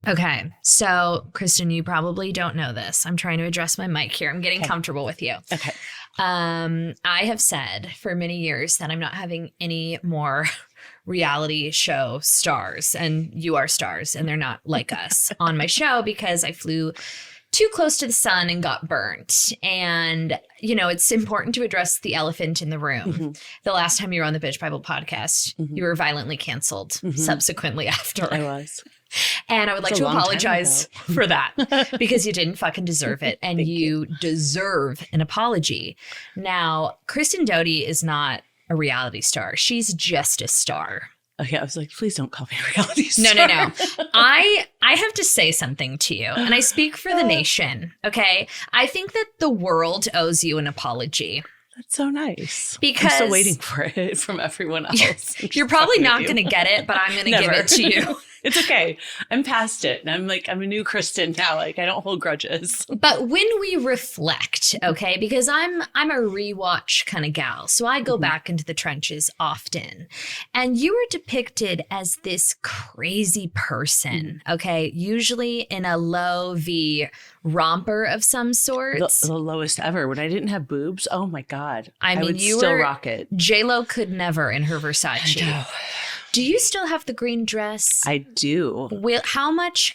Okay. So, Kristen, you probably don't know this. I'm trying to address my mic here. I'm getting comfortable with you. Okay. I have said for many years that I'm not having any more reality show stars, and you are stars, and they're not like us on my show because I flew too close to the sun and got burnt. And, it's important to address the elephant in the room. Mm-hmm. The last time you were on the Bitch Bible podcast, you were violently canceled subsequently after. I was. And I would like to apologize for that because you didn't fucking deserve it. And you deserve an apology. Now, Kristen Doute is not a reality star. She's just a star. Okay, I was like, please don't call me a reality star. No. I have to say something to you, and I speak for the nation, okay? I think that the world owes you an apology. That's so nice. Because I'm still waiting for it from everyone else. You're probably not going to get it, but I'm going to give it to you. It's okay. I'm past it. And I'm a new Kristen now. Like, I don't hold grudges. But when we reflect, okay, because I'm a rewatch kind of gal. So I go back into the trenches often. And you were depicted as this crazy person, okay, usually in a low V romper of some sort. The lowest ever. When I didn't have boobs, oh my God. I mean, would you still were, rock it. J-Lo could never in her Versace. Do you still have the green dress? I do. How much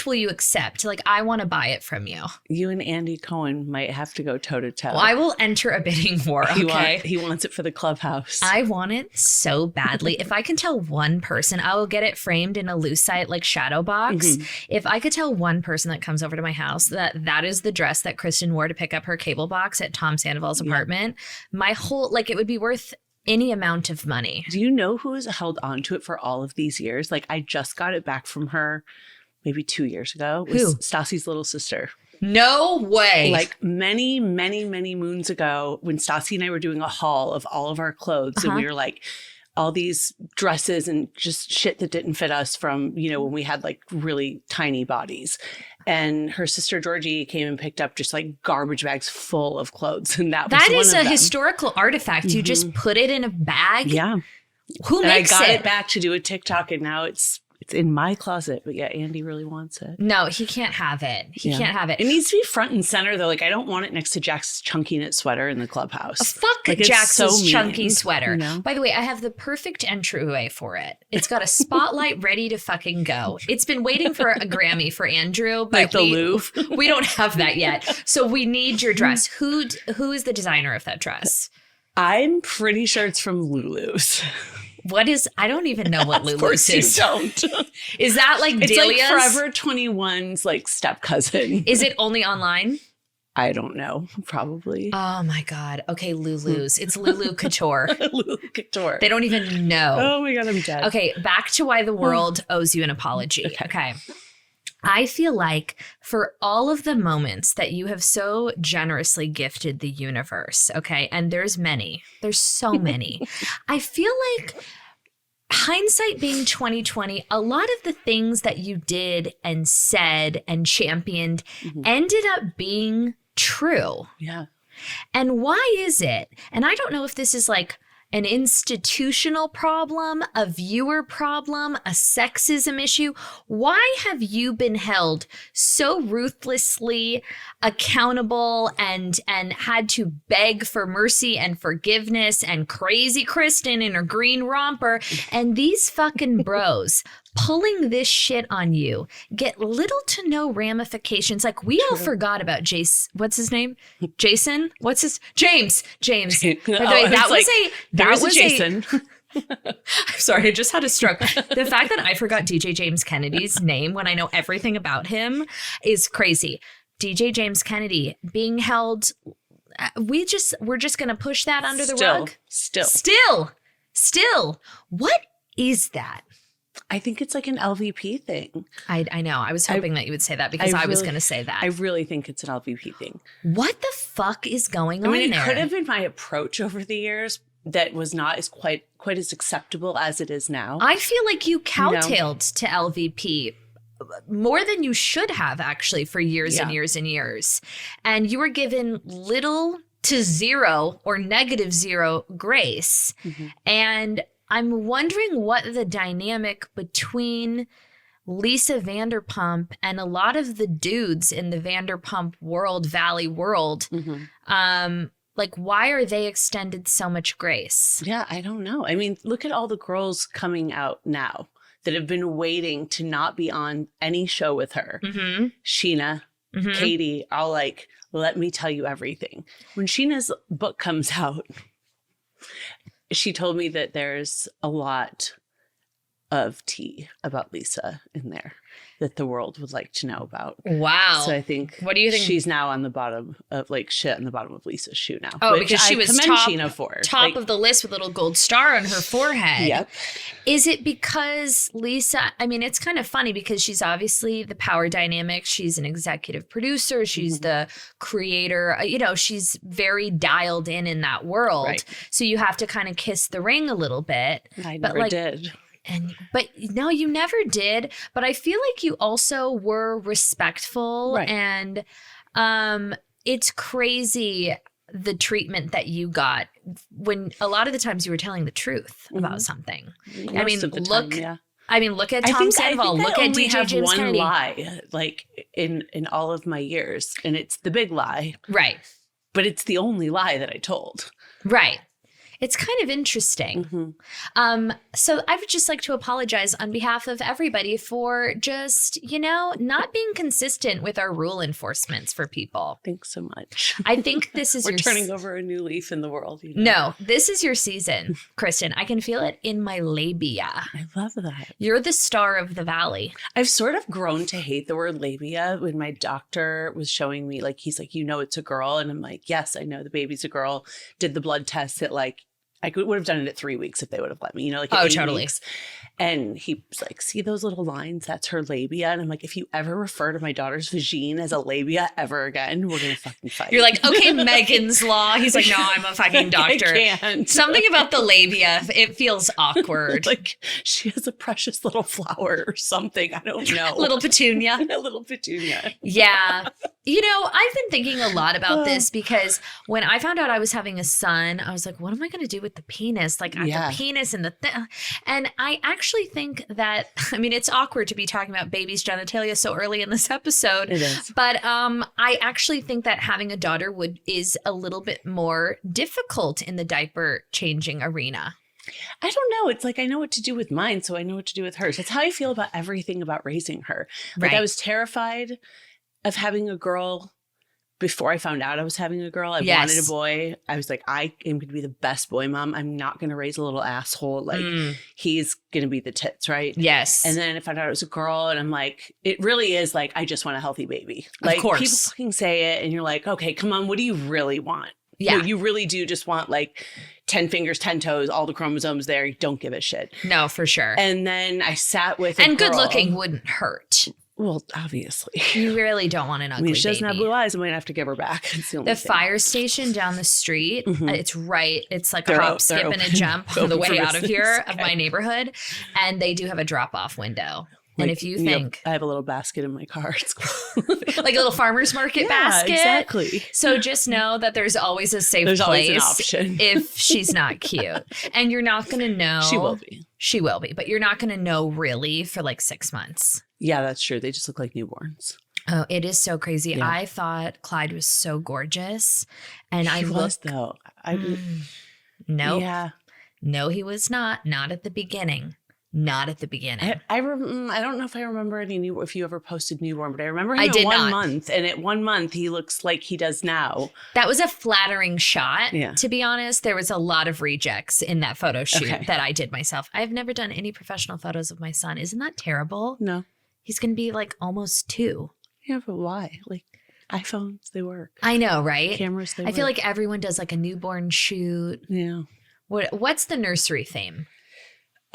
will you accept? Like, I want to buy it from you. You and Andy Cohen might have to go toe to toe. Well, I will enter a bidding war, okay? He wants it for the clubhouse. I want it so badly. If I can tell one person, I will get it framed in a lucite like shadow box. If I could tell one person that comes over to my house that is the dress that Kristen wore to pick up her cable box at Tom Sandoval's apartment, my whole, it would be worth any amount of money. Do you know who has held on to it for all of these years? Like, I just got it back from her maybe 2 years ago. It was Stassi's little sister. No way. Like many, many, many moons ago when Stassi and I were doing a haul of all of our clothes and we were like, all these dresses and just shit that didn't fit us from, when we had like really tiny bodies. And her sister Georgie came and picked up just like garbage bags full of clothes. And that is a historical artifact. You just put it in a bag. Yeah. Who makes it? I got it back to do a TikTok and now it's in my closet. But yeah, Andy really wants it. No, he can't have it. He can't have it. It needs to be front and center though. Like, I don't want it next to Jax's chunky knit sweater in the clubhouse. Fuck Jax's chunky sweater. By the way, I have the perfect entryway for it. It's got a spotlight ready to fucking go. It's been waiting for a Grammy for Andrew, but like the Louvre. We don't have that yet. So we need your dress. Who is the designer of that dress? I'm pretty sure it's from Lulu's. I don't even know what Lulu's is. You don't. Is that like it's Delia's? Like Forever 21's like step cousin. Is it only online? I don't know. Probably. Oh my God. Okay, Lulu's. It's Lulu Couture. Lulu Couture. They don't even know. Oh my God, I'm dead. Okay, back to why the world owes you an apology. Okay. I feel like for all of the moments that you have so generously gifted the universe, okay, and there's so many, I feel like hindsight being 2020, a lot of the things that you did and said and championed ended up being true. Yeah. And why is it? And I don't know if this is like an institutional problem, a viewer problem, a sexism issue. Why have you been held so ruthlessly accountable and had to beg for mercy and forgiveness, and crazy Kristen in her green romper and these fucking bros pulling this shit on you get little to no ramifications? Like, we all forgot about Jace. What's his name? Jason? What's his? James. By the way, that was Jason. I'm sorry, I just had a stroke. The fact that I forgot DJ James Kennedy's name when I know everything about him is crazy. DJ James Kennedy being held. We're just going to push that under the rug. Still. What is that? I think it's like an LVP thing. I know. I was hoping that you would say that because I was going to say that. I really think it's an LVP thing. What the fuck is going on there? I mean, it could have been my approach over the years that was not as quite as acceptable as it is now. I feel like you cowtailed to LVP more than you should have, actually, for years and years and years. And you were given little to zero or -0 grace. And I'm wondering what the dynamic between Lisa Vanderpump and a lot of the dudes in the Vanderpump world, Valley world, like, why are they extended so much grace? Yeah, I don't know. I mean, look at all the girls coming out now that have been waiting to not be on any show with her. Sheena, Katie, all like, let me tell you everything. When Sheena's book comes out, she told me that there's a lot of tea about Lisa in there that the world would like to know about. Wow. So I think, what do you think? She's now on the bottom of like shit on the bottom of Lisa's shoe now. Oh, because she was top like, of the list with a little gold star on her forehead. Yep. Is it because Lisa, I mean, it's kind of funny because she's obviously the power dynamic. She's an executive producer. She's the creator. You know, she's very dialed in that world. Right. So you have to kind of kiss the ring a little bit. I never did. But no, you never did. But I feel like you also were respectful. Right. And it's crazy the treatment that you got when a lot of the times you were telling the truth about something. Most I mean, of the time, yeah. I mean, look at Tom Sandoval. Look at DJ James one Kennedy. lie, like in all of my years, and it's the big lie. Right. But it's the only lie that I told. Right. It's kind of interesting. So I would just like to apologize on behalf of everybody for just, you know, not being consistent with our rule enforcements for people. Thanks so much. I think this is We're turning over a new leaf in the world. You know? No, this is your season, Kristen. I can feel it in my labia. I love that. You're the star of the valley. I've sort of grown to hate the word labia. When my doctor was showing me, like, he's like, you know, it's a girl. And I'm like, yes, I know the baby's a girl. Did the blood test at like, I would have done it at 3 weeks if they would have let me, you know, like at 8 weeks. And he was like, see those little lines? That's her labia. And I'm like, if you ever refer to my daughter's vagine as a labia ever again, we're going to fucking fight. You're like, okay, Megan's Law. He's like, no, I'm a fucking doctor. I can't. Something about the labia, it feels awkward. Like she has a precious little flower or something. I don't know. Little petunia. A little petunia. Yeah. You know, I've been thinking a lot about this because when I found out I was having a son, I was like, what am I going to do with the penis? Like the penis and and I actually think that, I mean, it's awkward to be talking about baby's genitalia so early in this episode. It is. But I actually think that having a daughter is a little bit more difficult in the diaper changing arena. I don't know. It's like I know what to do with mine, so I know what to do with hers. That's how I feel about everything about raising her. Like I was terrified of having a girl before I found out I was having a girl. I wanted a boy. I was like, I am going to be the best boy mom. I'm not going to raise a little asshole. Like he's going to be the tits, right? Yes. And then I found out it was a girl and I'm like, it really is like, I just want a healthy baby. Like of course. People fucking say it and you're like, okay, come on. What do you really want? Yeah. No, you really do just want like 10 fingers, 10 toes, all the chromosomes there. You don't give a shit. No, for sure. And then I sat with a girl. good looking wouldn't hurt. Well, obviously. You really don't want an ugly baby. She doesn't have blue eyes. I might have to give her back. The fire station down the street, it's right. It's like a hop, skip, and a jump on the way out of here of my neighborhood. And they do have a drop-off window. And if you think... I have a little basket in my car. It's cool. Like a little farmer's market basket. Exactly. So just know that there's always a safe place. Always an option. If she's not cute. And you're not going to know. She will be. She will be. But you're not going to know really for like 6 months. Yeah, that's true. They just look like newborns. Oh, it is so crazy. Yeah. I thought Clyde was so gorgeous. And he was, though. No. Yeah. No, he was not. Not at the beginning. Not at the beginning. I don't know if I remember if you ever posted newborn, but I remember him at 1 month. And at 1 month, he looks like he does now. That was a flattering shot. Yeah. To be honest, there was a lot of rejects in that photo shoot that I did myself. I've never done any professional photos of my son. Isn't that terrible? No. He's going to be like almost 2. Yeah, but why? Like iPhones, they work. I know, right? Cameras, they work. I feel like everyone does like a newborn shoot. Yeah. What's the nursery theme?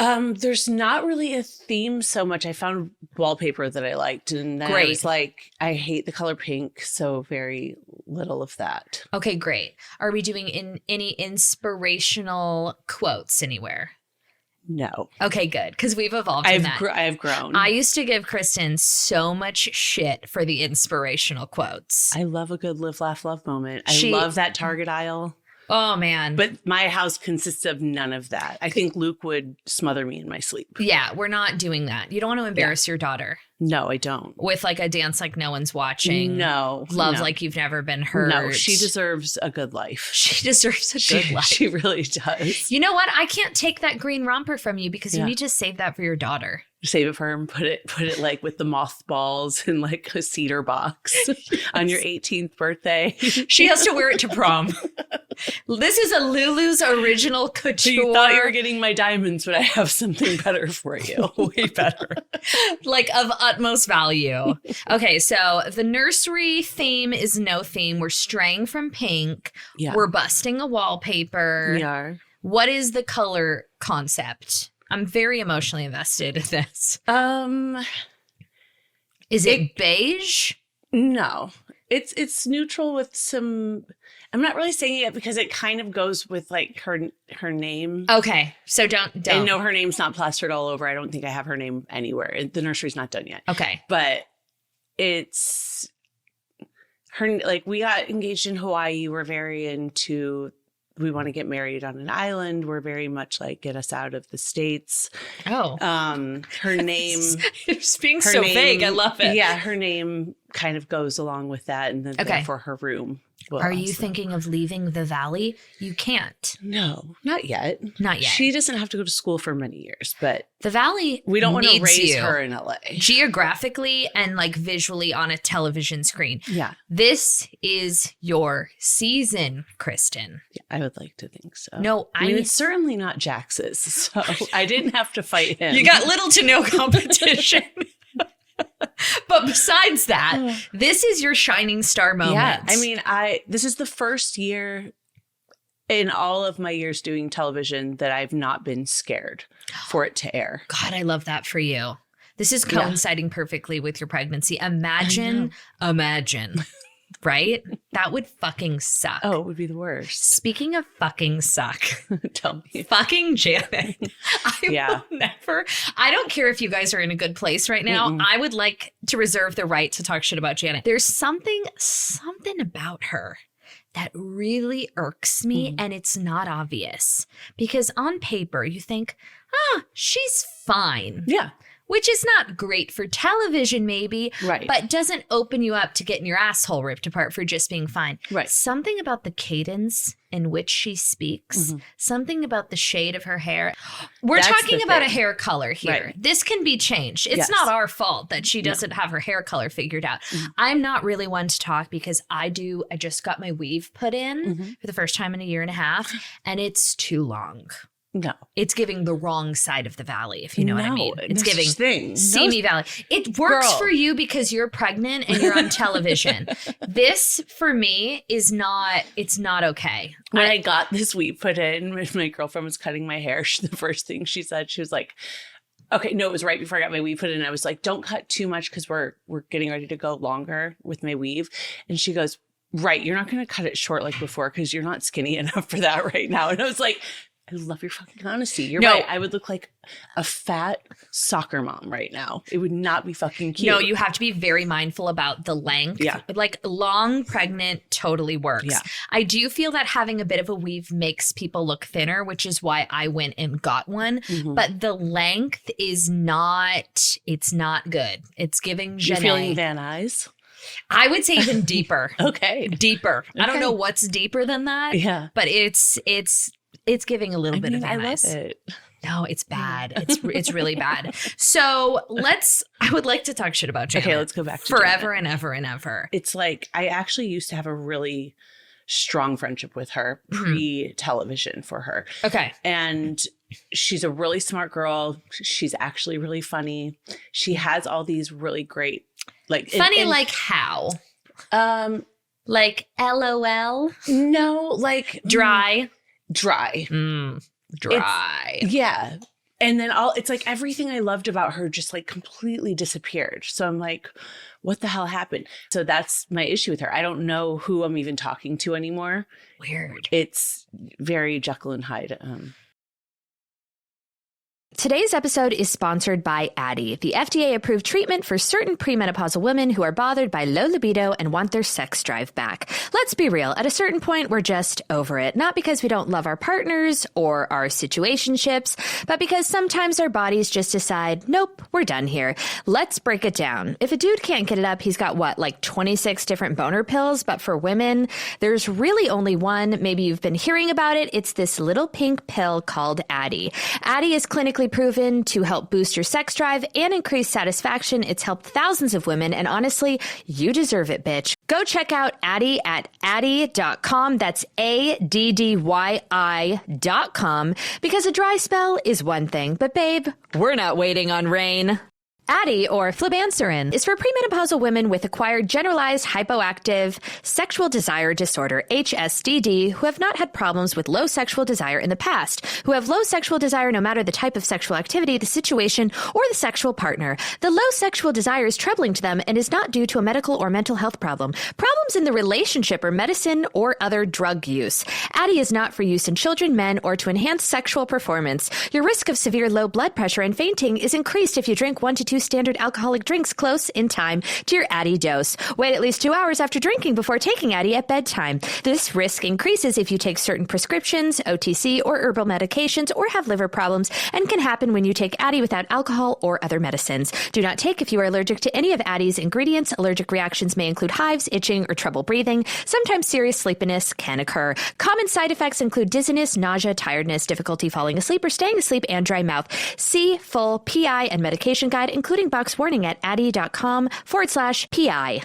There's not really a theme so much. I found wallpaper that I liked, and then I was like, I hate the color pink, so very little of that. Okay, great. Are we doing any inspirational quotes anywhere? No. Okay, good, because we've evolved in that. I have grown. I used to give Kristen so much shit for the inspirational quotes. I love a good live, laugh, love moment. I love that Target aisle. Oh, man. But my house consists of none of that. I think Luke would smother me in my sleep. Yeah, we're not doing that. You don't want to embarrass your daughter. No, I don't. With like a dance like no one's watching. No. Love like you've never been hurt. No, she deserves a good life. She deserves a good life. She really does. You know what? I can't take that green romper from you because you need to save that for your daughter. Save it for her and put it like with the mothballs in like a cedar box on your 18th birthday. She has to wear it to prom. This is a Lulu's original couture. You thought you were getting my diamonds, but I have something better for you. Way better. Like of utmost value. Okay, so the nursery theme is no theme. We're straying from pink. Yeah. We're busting a wallpaper. We are. What is the color concept? I'm very emotionally invested in this. Is it beige? No. It's neutral with some. I'm not really saying it because it kind of goes with like her name. Okay, so don't. I know her name's not plastered all over. I don't think I have her name anywhere. The nursery's not done yet. Okay, but it's her. Like we got engaged in Hawaii. We're very into. We want to get married on an island. We're very much like get us out of the States. Oh, her name. It's being so vague. I love it. Yeah, her name kind of goes along with that, and then therefore her room. Are you thinking of leaving the valley? You can't. No, not yet. Not yet. She doesn't have to go to school for many years, but the valley. We don't want to raise her in LA geographically and like visually on a television screen. Yeah, this is your season, Kristen. Yeah, I would like to think so. No, I mean it's certainly not Jax's, so I didn't have to fight him. You got little to no competition. But besides that, this is your shining star moment. Yeah, I mean, this is the first year in all of my years doing television that I've not been scared for it to air. God, I love that for you. This is coinciding perfectly with your pregnancy. Imagine. Right? That would fucking suck. Oh, it would be the worst. Speaking of fucking suck. Tell me. Fucking Janet. I will never. I don't care if you guys are in a good place right now. I would like to reserve the right to talk shit about Janet. There's something about her that really irks me, and it's not obvious. Because on paper, you think, she's fine. Yeah. Which is not great for television, maybe, right? But doesn't open you up to getting your asshole ripped apart for just being fine. Right. Something about the cadence in which she speaks, something about the shade of her hair. We're talking about a hair color here. Right. This can be changed. It's not our fault that she doesn't have her hair color figured out. I'm not really one to talk because I just got my weave put in for the first time in a year and a half, and it's too long. No. It's giving the wrong side of the valley, if you know what I mean. It's giving things. Simi Valley. It works for you because you're pregnant and you're on television. This, for me, it's not okay. When I got this weave put in, when my girlfriend was cutting my hair, the first thing she said, she was like, okay, no, it was right before I got my weave put in. I was like, don't cut too much because we're getting ready to go longer with my weave. And she goes, right, you're not going to cut it short like before because you're not skinny enough for that right now. And I was like, I love your fucking honesty. You're right. I would look like a fat soccer mom right now. It would not be fucking cute. No, you have to be very mindful about the length. Yeah. Like long pregnant totally works. Yeah. I do feel that having a bit of a weave makes people look thinner, which is why I went and got one. But the length is it's not good. It's giving Janae. You're feeling Van Nuys? I would say even deeper. Okay. Deeper. Okay. I don't know what's deeper than that. Yeah. But it's giving a little bit of Van Nuys. I love it. No, it's bad. It's really bad. So I would like to talk shit about Janet. Okay, let's go back to forever Janet. and ever and ever. It's like, I actually used to have a really strong friendship with her pre-television for her. Okay. And she's a really smart girl. She's actually really funny. She has all these really great, like funny, like how? Like LOL? No, like dry. Dry. Dry. Yeah. And then it's like everything I loved about her just like completely disappeared. So I'm like, what the hell happened? So that's my issue with her. I don't know who I'm even talking to anymore. Weird. It's very Jekyll and Hyde. Today's episode is sponsored by Addyi, the FDA-approved treatment for certain premenopausal women who are bothered by low libido and want their sex drive back. Let's be real. At a certain point, we're just over it. Not because we don't love our partners or our situationships, but because sometimes our bodies just decide, nope, we're done here. Let's break it down. If a dude can't get it up, he's got what, like 26 different boner pills? But for women, there's really only one. Maybe you've been hearing about it. It's this little pink pill called Addyi. Addyi is clinically proven to help boost your sex drive and increase satisfaction. It's helped thousands of women, and honestly, you deserve it, bitch. Go check out Addyi at addyi.com. That's ADDYI.com, because a dry spell is one thing, but babe, we're not waiting on rain. Addyi, or flibanserin, is for premenopausal women with acquired generalized hypoactive sexual desire disorder, HSDD, who have not had problems with low sexual desire in the past, who have low sexual desire no matter the type of sexual activity, the situation, or the sexual partner. The low sexual desire is troubling to them and is not due to a medical or mental health problem. Problems in the relationship or medicine or other drug use. Addyi is not for use in children, men, or to enhance sexual performance. Your risk of severe low blood pressure and fainting is increased if you drink 1 to 2 standard alcoholic drinks close in time to your Addyi dose. Wait at least 2 hours after drinking before taking Addyi at bedtime. This risk increases if you take certain prescriptions, OTC, or herbal medications, or have liver problems, and can happen when you take Addyi without alcohol or other medicines. Do not take if you are allergic to any of Addyi's ingredients. Allergic reactions may include hives, itching, or trouble breathing. Sometimes serious sleepiness can occur. Common side effects include dizziness, nausea, tiredness, difficulty falling asleep or staying asleep, and dry mouth. See full PI and medication guide, including box warning, at addyi.com/PI.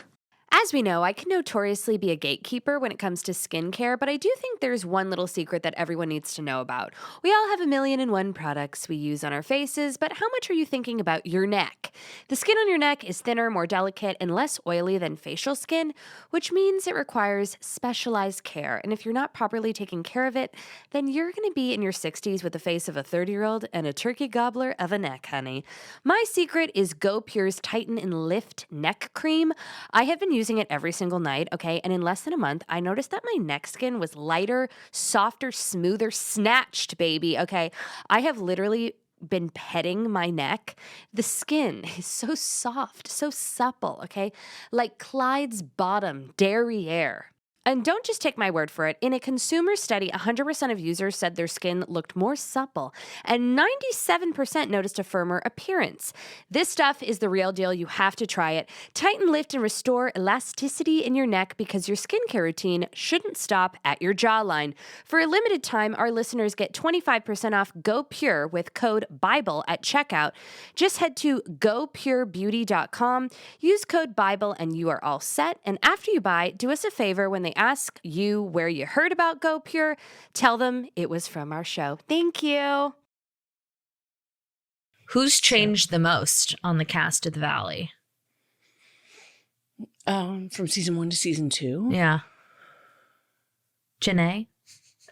As we know, I can notoriously be a gatekeeper when it comes to skincare, but I do think there's one little secret that everyone needs to know about. We all have 1,000,001 products we use on our faces, but how much are you thinking about your neck? The skin on your neck is thinner, more delicate, and less oily than facial skin, which means it requires specialized care. And if you're not properly taking care of it, then you're going to be in your 60s with the face of a 30-year-old and a turkey gobbler of a neck, honey. My secret is Go Pure's Tighten and Lift Neck Cream. I have been using it every single night, okay? And in less than a month, I noticed that my neck skin was lighter, softer, smoother, snatched, baby, okay? I have literally been petting my neck. The skin is so soft, so supple, okay? Like Clyde's bottom derriere. And don't just take my word for it. In a consumer study, 100% of users said their skin looked more supple, and 97% noticed a firmer appearance. This stuff is the real deal. You have to try it. Tighten, lift, and restore elasticity in your neck, because your skincare routine shouldn't stop at your jawline. For a limited time, our listeners get 25% off Go Pure with code BIBLE at checkout. Just head to gopurebeauty.com, use code BIBLE, and you are all set. And after you buy, do us a favor. When they ask you where you heard about Go Pure, tell them it was from our show. Thank you. Who's changed the most on the cast of The Valley? From season 1 to season 2? Yeah. Janae?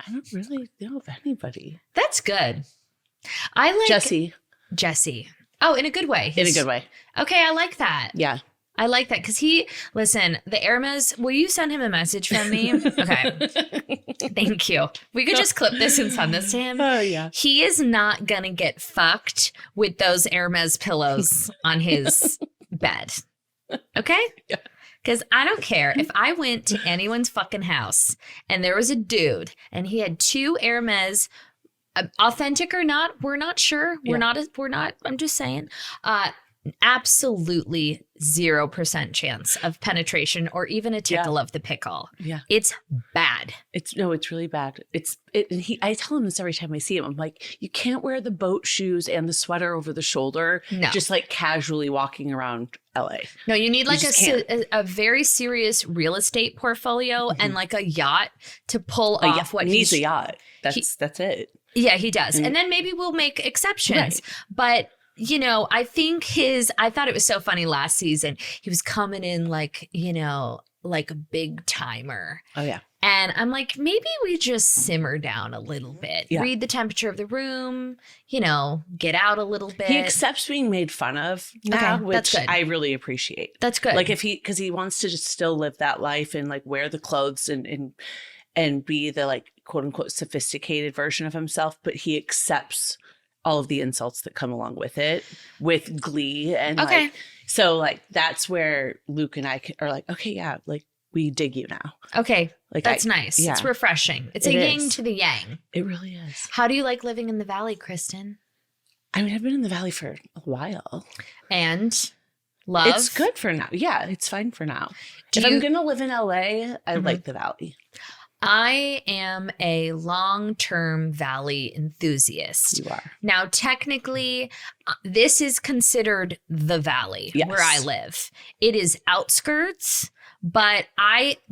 I don't really know of anybody. That's good. I like Jesse. Oh, in a good way. In a good way. Okay, I like that. Yeah. I like that because listen, the Hermes, will you send him a message from me? Okay. Thank you. We could just clip this and send this to him. Oh, yeah. He is not going to get fucked with those Hermes pillows on his bed. Okay? Yeah. Because I don't care if I went to anyone's fucking house and there was a dude and he had 2 Hermes, authentic or not, we're not sure. We're not, I'm just saying. Absolutely 0% chance of penetration or even a tickle of the pickle. Yeah. It's bad. It's really bad. I tell him this every time I see him. I'm like, you can't wear the boat shoes and the sweater over the shoulder. No. Just like casually walking around LA. No, you need like a very serious real estate portfolio and like a yacht to pull off what he needs a yacht. That's it. Yeah, he does. And then maybe we'll make exceptions. Right. But you know, I thought it was so funny last season. He was coming in like, like a big timer. Oh, yeah. And I'm like, maybe we just simmer down a little bit. Yeah. Read the temperature of the room, get out a little bit. He accepts being made fun of now, Okay, which that's good. I really appreciate. That's good. Like because he wants to just still live that life and like wear the clothes and be the like quote unquote sophisticated version of himself, but he accepts all of the insults that come along with it with glee. And Okay. like, so like, that's where Luke and I are like, okay, yeah, like we dig you now. Okay. Like That's nice. yeah. It's refreshing. It's It a yin is. to the yang. It really is. How do you like living in the Valley, Kristen? I mean, I've been in the Valley for a while. And love? It's good for now. Yeah, it's fine for now. If I'm going to live in LA, I like the Valley. I am a long-term Valley enthusiast. You are. Now, technically, this is considered the Valley where I live. It is outskirts, but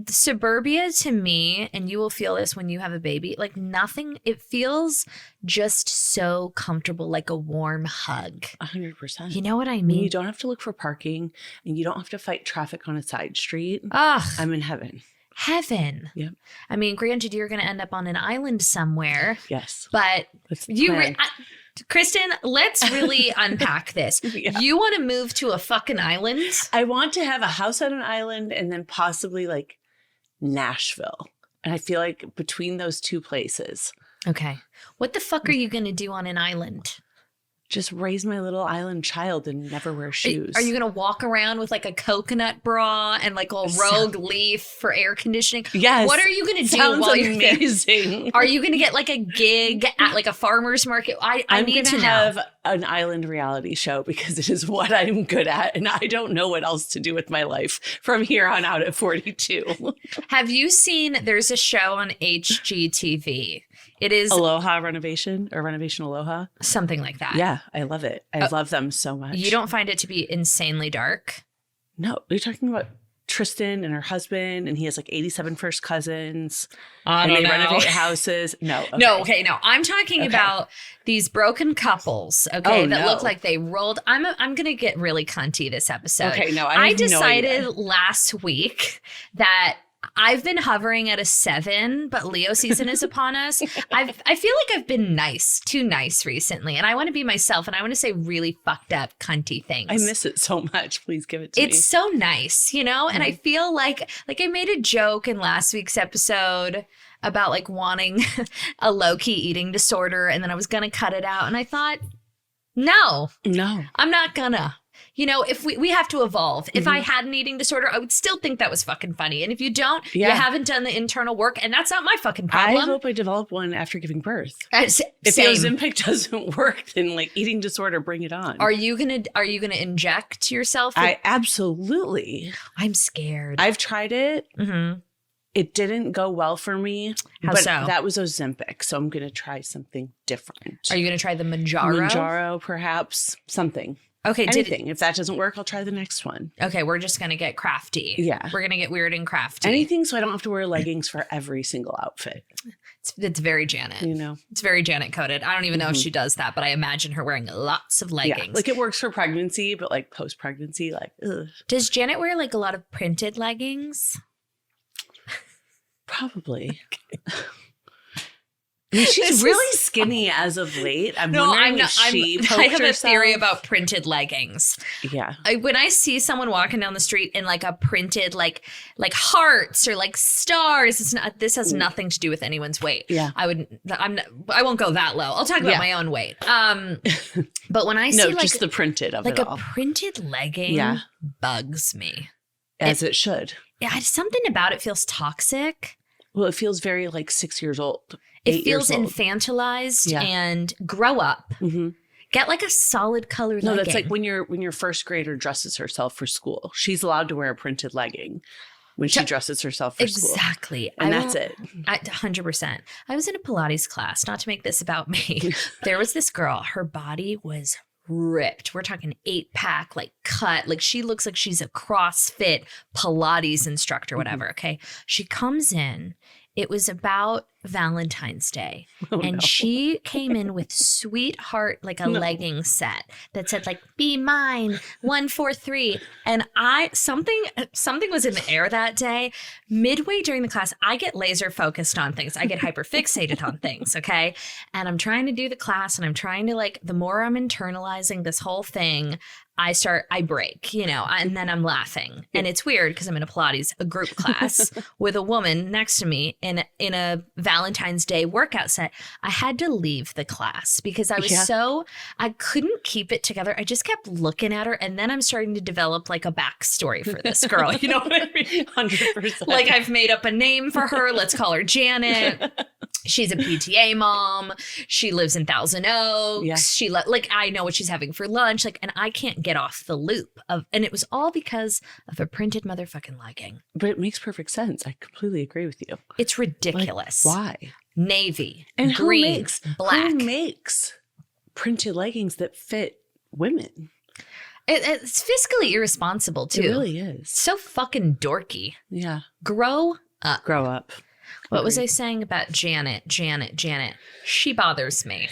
suburbia to me, and you will feel this when you have a baby, like nothing, it feels just so comfortable, like a warm hug. 100%. You know what I When mean? you don't have to look for parking and you don't have to fight traffic on a side street. Ugh. I'm in heaven. Heaven. Yep. I mean, granted, you're going to end up on an island somewhere. Yes. But That's the plan. Kristen, let's really unpack this. Yeah. You want to move to a fucking island? I want to have a house on an island and then possibly like Nashville. And I feel like between those two places, Okay. What the fuck are you going to do on an island? just raise my little island child and never wear shoes. Are you going to walk around with like a coconut bra and like a rogue leaf for air conditioning? Yes. What are you going to do Sounds while you're there? amazing. Are you going to get like a gig at like a farmer's market? I I'm need to gonna know. have an island reality show because it is what I'm good at, and I don't know what else to do with my life from here on out at 42. Have you seen, there's a show on HGTV. It is Aloha Renovation or Renovation Aloha. something like that. Yeah, I love it. I love them so much. You don't find it to be insanely dark? No, you're talking about Tristan and her husband, and he has like 87 first cousins. I and don't they know. renovate houses. No. Okay. No. I'm talking about these broken couples, that look like they rolled. I'm going to get really cunty this episode. Okay, no, I have decided no idea. last week that I've been hovering at a 7, but Leo season is upon us. I feel like I've been too nice recently, and I want to be myself, and I want to say really fucked up, cunty things. I miss it so much. Please give it to me. It's so nice, you know? And I feel like I made a joke in last week's episode about like wanting a low-key eating disorder, and then I was going to cut it out, and I thought, no, I'm not gonna. You know, if we have to evolve. If I had an eating disorder, I would still think that was fucking funny. And if you don't, you haven't done the internal work, and that's not my fucking problem. I hope I develop one after giving birth. If Same. the Ozempic doesn't work, then like eating disorder, bring it on. Are you gonna inject yourself? I absolutely. I'm scared. I've tried it. Mm-hmm. It didn't go well for me. How but so? That was Ozempic, so I'm going to try something different. Are you gonna try the Manjaro? Manjaro, perhaps. Something. Okay, Anything. If that doesn't work, I'll try the next one. Okay, we're just gonna get crafty. Yeah. We're gonna get weird and crafty. Anything so I don't have to wear leggings for every single outfit. It's very Janet. You know? It's very Janet coded. I don't even know if she does that, but I imagine her wearing lots of leggings. Yeah. Like it works for pregnancy, but like post-pregnancy, like, ugh. Does Janet wear like a lot of printed leggings? Probably. I mean, she's really skinny as of late. I'm wondering if she poked I have a herself. theory about printed leggings. Yeah. When I see someone walking down the street in like a printed like hearts or like stars, it's not. This has nothing to do with anyone's weight. Yeah. I won't go that low. I'll talk about my own weight. But when I see like just the printed of like it a all. printed legging, bugs me. As it should. Yeah, something about it feels toxic. Well, it feels very like 6 years old. It feels years old. infantilized and grow up. Mm-hmm. Get like a solid colored legging. No, that's like when your first grader dresses herself for school. She's allowed to wear a printed legging when she dresses herself for school. Exactly. And that's it. 100%. I was in a Pilates class, not to make this about me. There was this girl, her body was ripped. We're talking 8-pack, like cut. Like she looks like she's a CrossFit Pilates instructor, whatever. Okay. She comes in. It was about Valentine's Day. She came in with sweetheart, like a legging set that said like, be mine, 143. And something was in the air that day. Midway during the class, I get laser focused on things. I get hyper fixated on things. Okay. And I'm trying to do the class and I'm trying to like, the more I'm internalizing this whole thing, I break, and then I'm laughing. And it's weird because I'm in a group class with a woman next to me in a Valentine's Day workout set. I had to leave the class because I was I couldn't keep it together. I just kept looking at her. And then I'm starting to develop like a backstory for this girl. You know what I mean? 100%. Like I've made up a name for her. Let's call her Janet. She's a PTA mom. She lives in Thousand Oaks. Yeah. She like I know what she's having for lunch. Like, and I can't get off the loop of, and it was all because of a printed motherfucking legging. But it makes perfect sense. I completely agree with you. It's ridiculous. Like, why? Navy, and green, black. Who makes printed leggings that fit women? It's fiscally irresponsible too. It really is. So fucking dorky. Yeah. Grow up. Grow up. What was I saying about Janet? She bothers me.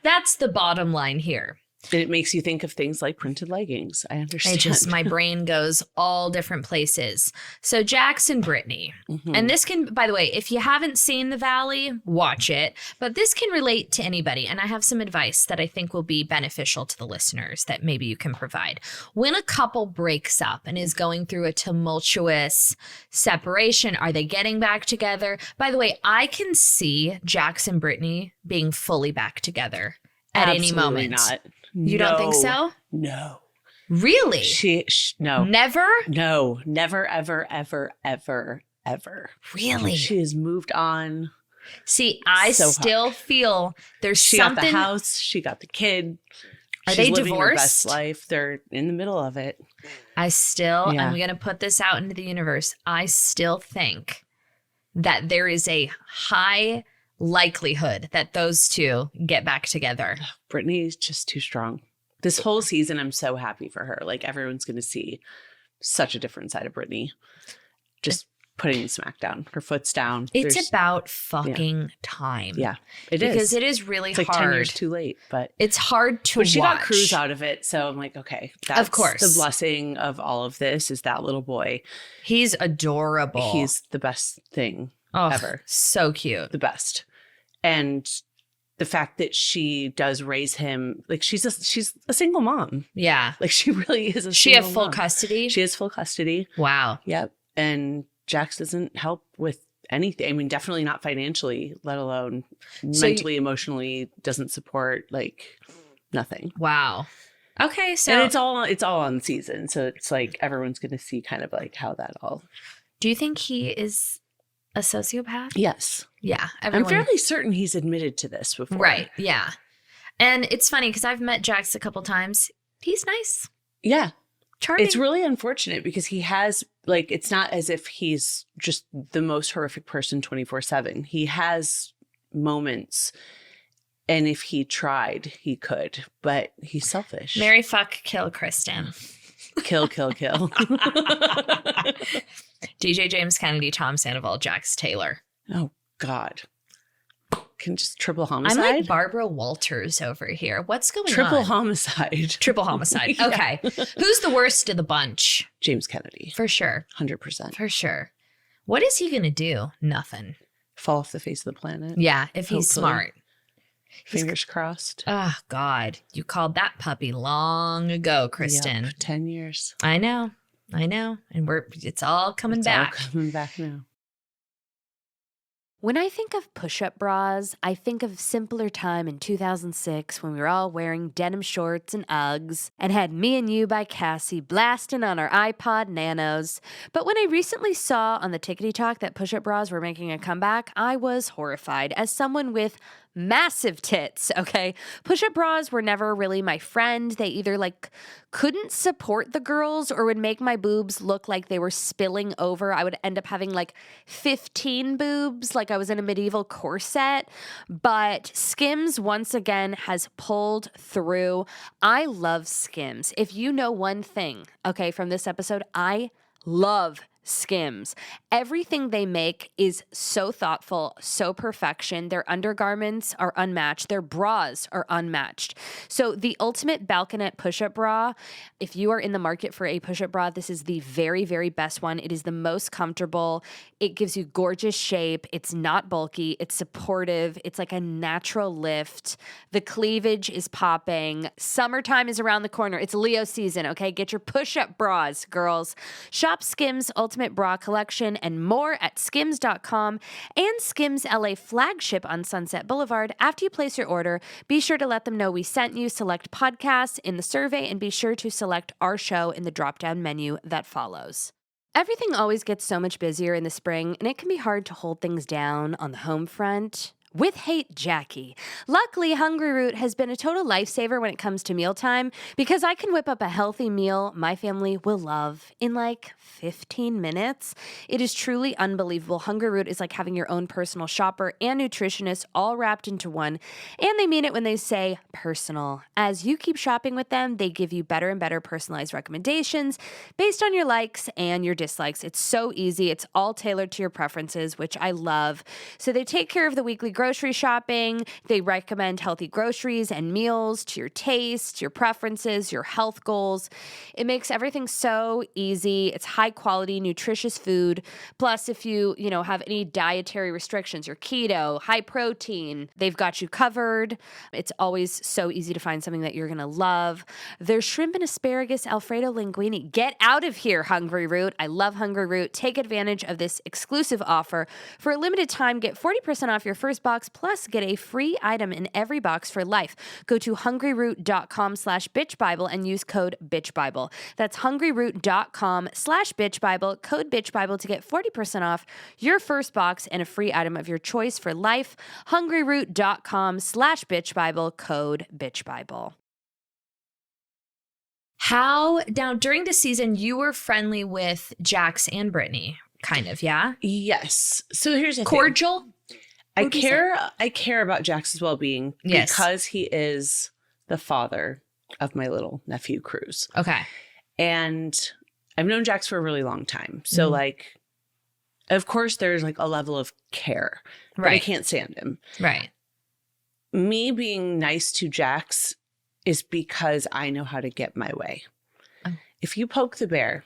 That's the bottom line here. And it makes you think of things like printed leggings. I understand. My brain goes all different places. So Jax and Brittany. Mm-hmm. And this can, by the way, if you haven't seen The Valley, watch it. But this can relate to anybody. And I have some advice that I think will be beneficial to the listeners that maybe you can provide. When a couple breaks up and is going through a tumultuous separation, are they getting back together? By the way, I can see Jax and Brittany being fully back together at any moment. Not. You don't think so? No. Really? No. Never? No. Never, ever, ever, ever, ever. Really? She has moved on. See, I still feel there's something. She got the house. She got the kid. Are She's they living divorced? Her best life. They're in the middle of it. I'm going to put this out into the universe. I still think that there is a high likelihood that those two get back together. Brittany's just too strong. This whole season, I'm so happy for her. Like, everyone's going to see such a different side of Brittany. Just putting smack down. Her foot's down. It's about fucking time. Yeah, it is. Because it is really it's hard. Like 10 years too late, but it's hard to watch. But she got Cruz out of it, so I'm like, okay. That's of course. The blessing of all of this is that little boy. He's adorable. He's the best thing ever. So cute. The best. And the fact that she does raise him, like she's a single mom. Yeah. Like she really is a She single have full mom. custody? She has full custody. Wow. Yep. And Jax doesn't help with anything. I mean, definitely not financially, let alone mentally, emotionally, doesn't support, like nothing. Wow. Okay. So and it's all on season. So it's like everyone's going to see kind of like how that all. Do you think he is a sociopath? Yes. Yeah. I'm fairly certain he's admitted to this before. Right. Yeah. And it's funny because I've met Jax a couple times. He's nice. Yeah. Charming. It's really unfortunate because he has, like, it's not as if he's just the most horrific person 24/7. He has moments. And if he tried, he could. But he's selfish. Marry, fuck, kill Kristen. Kill. DJ James Kennedy, Tom Sandoval, Jax Taylor. Oh, God. Can just triple homicide? I'm like Barbara Walters over here. What's going on? Triple homicide. Triple homicide. Yeah. Okay. Who's the worst of the bunch? James Kennedy. For sure. 100%. For sure. What is he going to do? Nothing. Fall off the face of the planet. Yeah, if he's smart. Fingers crossed. Oh, God. You called that puppy long ago, Kristen. Yep, 10 years. I know. And it's all coming back. All coming back now. When I think of push-up bras, I think of simpler time in 2006 when we were all wearing denim shorts and Uggs and had Me and You by Cassie blasting on our iPod Nanos. But when I recently saw on the Tickety Talk that push-up bras were making a comeback, I was horrified as someone with massive tits, okay? Push-up bras were never really my friend. They either couldn't support the girls or would make my boobs look like they were spilling over. I would end up having 15 boobs, like I was in a medieval corset. But Skims once again has pulled through. I love Skims. If you know one thing, okay, from this episode, I love Skims. Everything they make is so thoughtful, so perfection. Their undergarments are unmatched. Their bras are unmatched. So the ultimate balconette push-up bra, if you are in the market for a push-up bra, this is the very, very best one. It is the most comfortable. It gives you gorgeous shape. It's not bulky. It's supportive. It's like a natural lift. The cleavage is popping. Summertime is around the corner. It's Leo season, okay? Get your push-up bras, girls. Shop Skims Ultimate ultimate bra collection, and more at skims.com and Skims LA flagship on Sunset Boulevard. After you place your order, be sure to let them know we sent you. Select podcasts in the survey and be sure to select our show in the drop-down menu that follows. Everything always gets so much busier in the spring, and it can be hard to hold things down on the home front. With Hate Jackie. Luckily, Hungry Root has been a total lifesaver when it comes to mealtime because I can whip up a healthy meal my family will love in like 15 minutes. It is truly unbelievable. Hungry Root is like having your own personal shopper and nutritionist all wrapped into one. And they mean it when they say personal. As you keep shopping with them, they give you better and better personalized recommendations based on your likes and your dislikes. It's so easy. It's all tailored to your preferences, which I love. So they take care of the weekly grocery shopping. They recommend healthy groceries and meals to your taste, your preferences, your health goals. It makes everything so easy. It's high quality, nutritious food. Plus, if you have any dietary restrictions, you're keto, high protein, they've got you covered. It's always so easy to find something that you're going to love. There's shrimp and asparagus Alfredo linguine. Get out of here, Hungry Root. I love Hungry Root. Take advantage of this exclusive offer. For a limited time, get 40% off your first box, plus get a free item in every box for life. Go to hungryroot.com/bitchbible and use code bitchbible. That's hungryroot.com/bitchbible, code bitchbible to get 40% off your first box and a free item of your choice for life. hungryroot.com/bitchbible, code bitchbible. How, now during the season, you were friendly with Jax and Brittany, kind of, yeah? Yes. So here's the thing. Cordial? I care about Jax's well-being because he is the father of my little nephew, Cruz. Okay. And I've known Jax for a really long time. So of course there's like a level of care, but I can't stand him. Right. Me being nice to Jax is because I know how to get my way. If you poke the bear,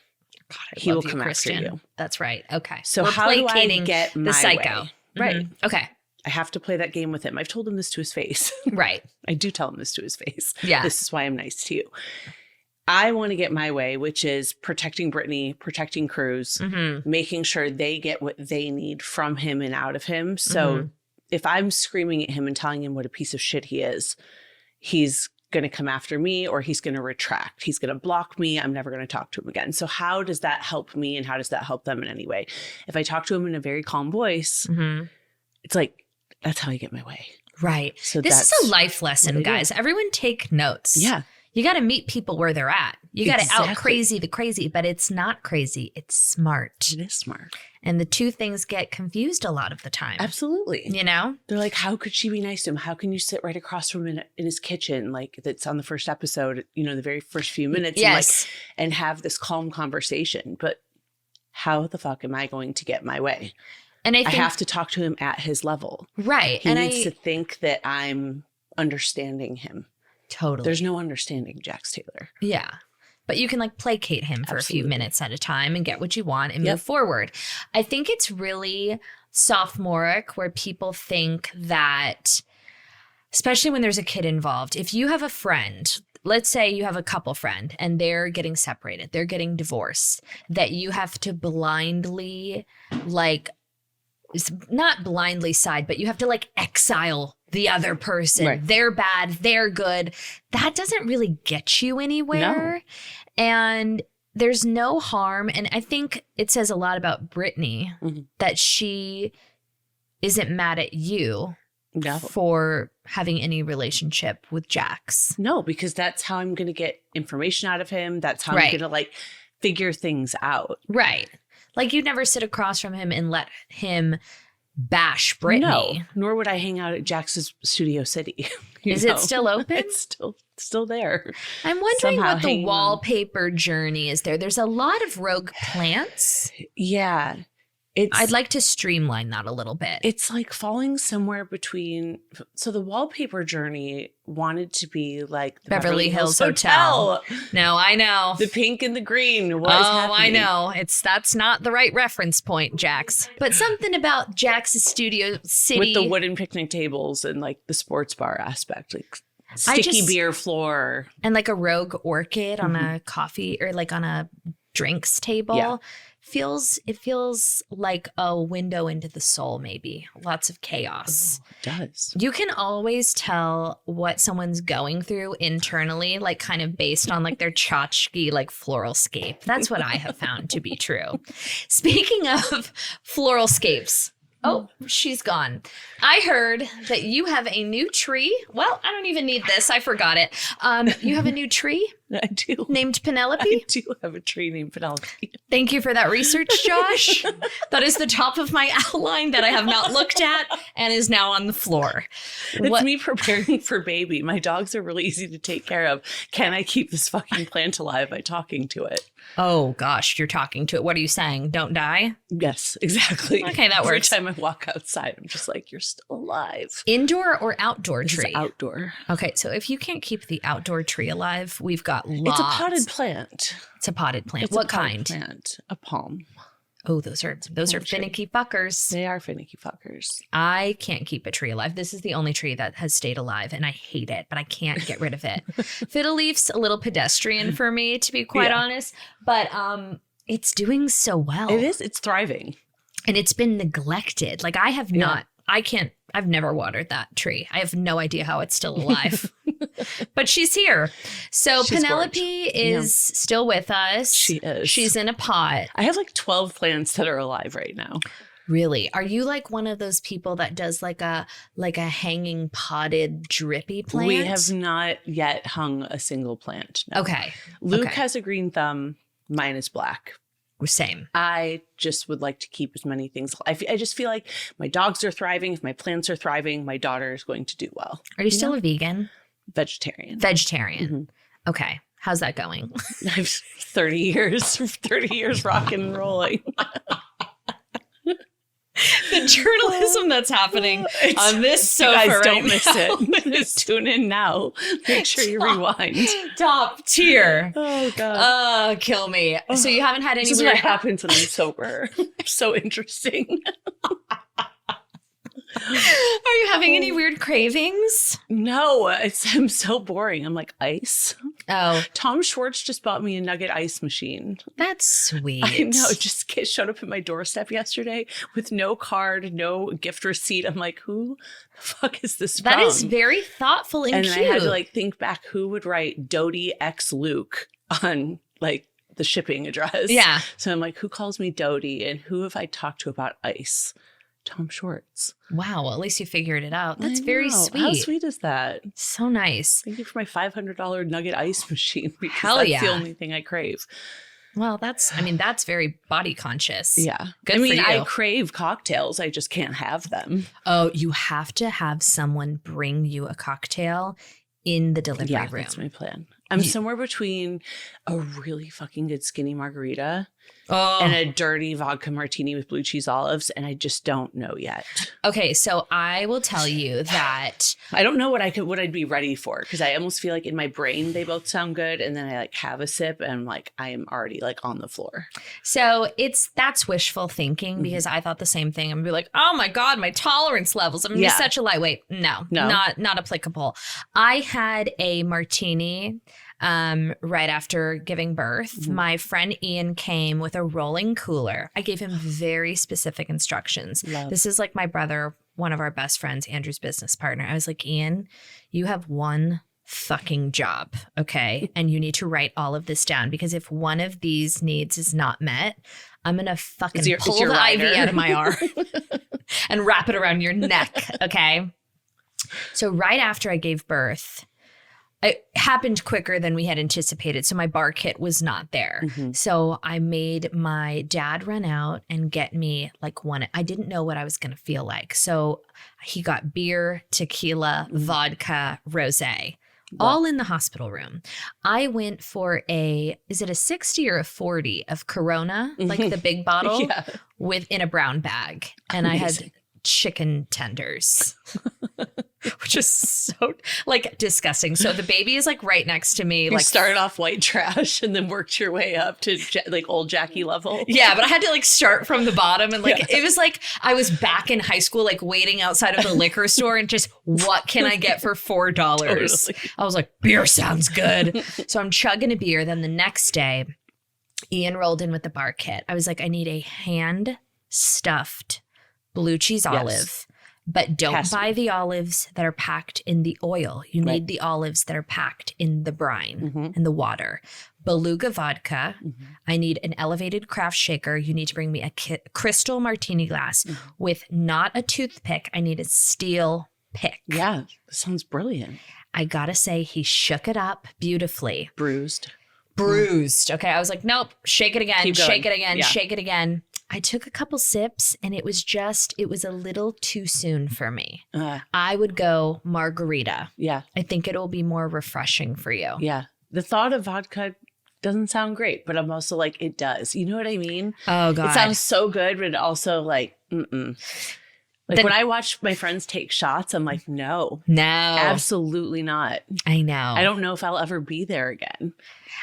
he will come after you. That's right. Okay. So how do I get my psycho way? Right. Mm-hmm. Okay. I have to play that game with him. I've told him this to his face. Right. I do tell him this to his face. Yeah. This is why I'm nice to you. I want to get my way, which is protecting Brittany, protecting Cruz, making sure they get what they need from him and out of him. So if I'm screaming at him and telling him what a piece of shit he is, he's going to come after me or he's going to retract. He's going to block me. I'm never going to talk to him again. So how does that help me and how does that help them in any way? If I talk to him in a very calm voice, it's like, that's how I get my way. Right. So this is a life lesson, guys. Everyone take notes. Yeah. You got to meet people where they're at. You got to out crazy the crazy, but it's not crazy. It's smart. It is smart. And the two things get confused a lot of the time. Absolutely. You know? They're like, how could she be nice to him? How can you sit right across from him in his kitchen? Like that's on the first episode, the very first few minutes. Yes. And have this calm conversation. But how the fuck am I going to get my way? And I have to talk to him at his level. Right. He needs to think that I'm understanding him. Totally. There's no understanding Jax Taylor. Yeah. But you can placate him for a few minutes at a time and get what you want and move forward. I think it's really sophomoric where people think that, especially when there's a kid involved, if you have a friend, let's say you have a couple friend and they're getting separated, they're getting divorced, that you have to blindly not blindly side, but you have to exile the other person. Right. They're bad, they're good. That doesn't really get you anywhere. No. And there's no harm. And I think it says a lot about Brittany that she isn't mad at you for having any relationship with Jax. No, because that's how I'm going to get information out of him. That's how I'm going to figure things out. Right. You'd never sit across from him and let him bash Brittany. No, nor would I hang out at Jax's Studio City. Is it still open? It's still there. I'm wondering what the wallpaper journey is there. There's a lot of rogue plants. Yeah. I'd like to streamline that a little bit. It's falling somewhere between. So the wallpaper journey wanted to be like the Beverly Hills Hotel. No, I know. The pink and the green. What is happening? I know. That's not the right reference point, Jax. But something about Jax's Studio City. With the wooden picnic tables and the sports bar aspect. Sticky beer floor. And a rogue orchid on a coffee or on a drinks table. Yeah. It feels like a window into the soul, maybe. Lots of chaos. It does. You can always tell what someone's going through internally, like kind of based on like their tchotchke, like floral scape. That's what I have found to be true. Speaking of floral scapes. Oh, she's gone. I heard that you have a new tree. Well, I don't even need this. I forgot it. You have a new tree? I do. Named Penelope? I do have a tree named Penelope. Thank you for that research, Josh. That is the top of my outline that I have not looked at and is now on the floor. It's me preparing for baby. My dogs are really easy to take care of. Can I keep this fucking plant alive by talking to it? Oh, gosh, you're talking to it. What are you saying? Don't die? Yes, exactly. Okay, that works. Every time I walk outside, I'm just like, you're still alive. Indoor or outdoor This tree? is outdoor. Okay, so if you can't keep the outdoor tree alive, we've got lots. It's a potted plant. It's a potted plant. It's What a potted kind? plant. A palm. Oh, those are finicky fuckers. They are finicky fuckers. I can't keep a tree alive. This is the only tree that has stayed alive, and I hate it, but I can't get rid of it. Fiddle leaf's a little pedestrian for me, to be quite honest, but it's doing so well. It is. It's thriving. And it's been neglected. Like I have not, I've never watered that tree. I have no idea how it's still alive. But she's here. So She's Penelope is still with us. She is. She's in a pot. I have like 12 plants that are alive right now. Really? Are you like one of those people that does like a hanging potted drippy plant? We have not yet hung a single plant. No. Okay. Luke Okay. has a green thumb. Mine is black. Same. I just would like to keep as many things. I just feel like my dogs are thriving. If my plants are thriving, my daughter is going to do well. Are you still a vegan? Vegetarian. Vegetarian. Mm-hmm. Okay. How's that going? I've 30 years rocking and rolling. The journalism that's happening on this sofa you guys right don't miss now. it. Just tune in now. Make sure you rewind. Top tier. Oh God. Kill me. So you haven't had any This is weird what happens when I'm sober. So interesting. Are you having any weird cravings? No, I'm so boring. I'm like, ice. Oh, Tom Schwartz just bought me a nugget ice machine. that's sweet. I know. It just showed up at my doorstep yesterday with no card, no gift receipt. I'm like, who the fuck is this from? That is very thoughtful and cute. I had to like think back who would write Doute X Luke on like the shipping address. Yeah. So I'm like, who calls me Doute and who have I talked to about ice? Tom Schwartz. Wow. Well, at least you figured it out. That's I very know. sweet. How sweet is that? So nice. Thank you for my $500 nugget ice machine because Hell that's yeah. the only thing I crave. Well, that's very body conscious. Yeah. Good I mean, for you. I crave cocktails. I just can't have them. Oh, you have to have someone bring you a cocktail in the delivery room. That's my plan. I'm somewhere between a really fucking good skinny margarita and a dirty vodka martini with blue cheese olives, and I just don't know yet. Okay, so I will tell you that I don't know what I'd be ready for because I almost feel like in my brain they both sound good, and then I like have a sip and I'm like I am already like on the floor. So that's wishful thinking because I thought the same thing. I'm gonna be like, oh my God, my tolerance levels. I'm gonna be such a lightweight. No, not applicable. I had a martini right after giving birth. My friend Ian came with a rolling cooler. I gave him very specific instructions. Love. This is like my brother, one of our best friends, Andrew's business partner. I was like, Ian, you have one fucking job, okay? And you need to write all of this down because if one of these needs is not met, I'm gonna fucking pull the IV out of my arm and wrap it around your neck, okay? So right after I gave birth, it happened quicker than we had anticipated. So my bar kit was not there. So I made my dad run out and get me like one. I didn't know what I was going to feel like. So he got beer, tequila, vodka, rosé. All in the hospital room. I went for is it a 60 or a 40 of Corona, like the big bottle in a brown bag. And I had chicken tenders, which is so like disgusting. So the baby is like right next to me. You like started off white trash and then worked your way up to like old Jackie level. Yeah, but I had to like start from the bottom and like it was like I was back in high school, like waiting outside of the liquor store and just what can I get for $4? Totally. I was like, beer sounds good. So I'm chugging a beer. Then the next day, Ian rolled in with the bar kit. I was like, I need a hand-stuffed blue cheese olive, but don't buy the olives that are packed in the oil. You need the olives that are packed in the brine and the water. Beluga vodka. I need an elevated craft shaker. You need to bring me a crystal martini glass with not a toothpick. I need a steel pick. Yeah, that sounds brilliant. I gotta say, he shook it up beautifully. Bruised. Okay, I was like, nope, shake it again, shake it again, yeah. shake it again. I took a couple sips and it was a little too soon for me. I would go margarita. Yeah. I think it'll be more refreshing for you. Yeah. The thought of vodka doesn't sound great, but I'm also like, it does. You know what I mean? Oh, God. It sounds so good, but also like, Like when I watch my friends take shots, I'm like, no, absolutely not. I know. I don't know if I'll ever be there again.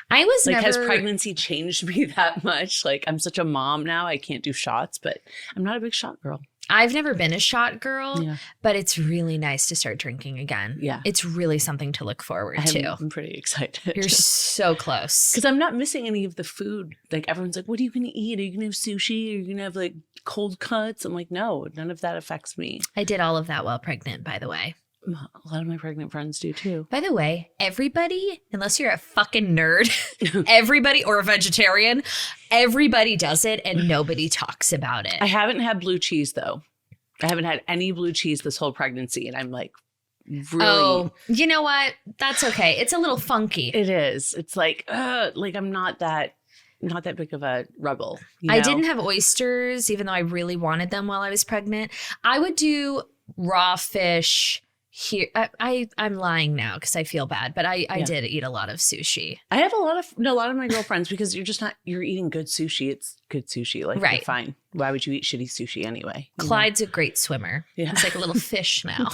I was like, never... has pregnancy changed me that much? Like, I'm such a mom now. I can't do shots, but I'm not a big shot girl. I've never been a shot girl, but it's really nice to start drinking again. Yeah. It's really something to look forward to. I'm pretty excited. You're so close. Because I'm not missing any of the food. Like, everyone's like, what are you going to eat? Are you going to have sushi? Are you going to have, like, cold cuts? I'm like, no, none of that affects me. I did all of that while pregnant, by the way. A lot of my pregnant friends do, too. By the way, everybody, unless you're a fucking nerd, everybody, or a vegetarian, everybody does it and nobody talks about it. I haven't had blue cheese, though. I haven't had any blue cheese this whole pregnancy, and I'm like, really. Oh, you know what? That's okay. It's a little funky. It is. It's like I'm not that big of a rebel. You know? I didn't have oysters, even though I really wanted them while I was pregnant. I would do raw fish here. I'm lying now because I feel bad, but I did eat a lot of sushi. I have a lot of my girlfriends, because you're eating good sushi. It's good sushi. Like, right. Fine. Why would you eat shitty sushi anyway? Clyde's a great swimmer. Yeah. He's like a little fish now.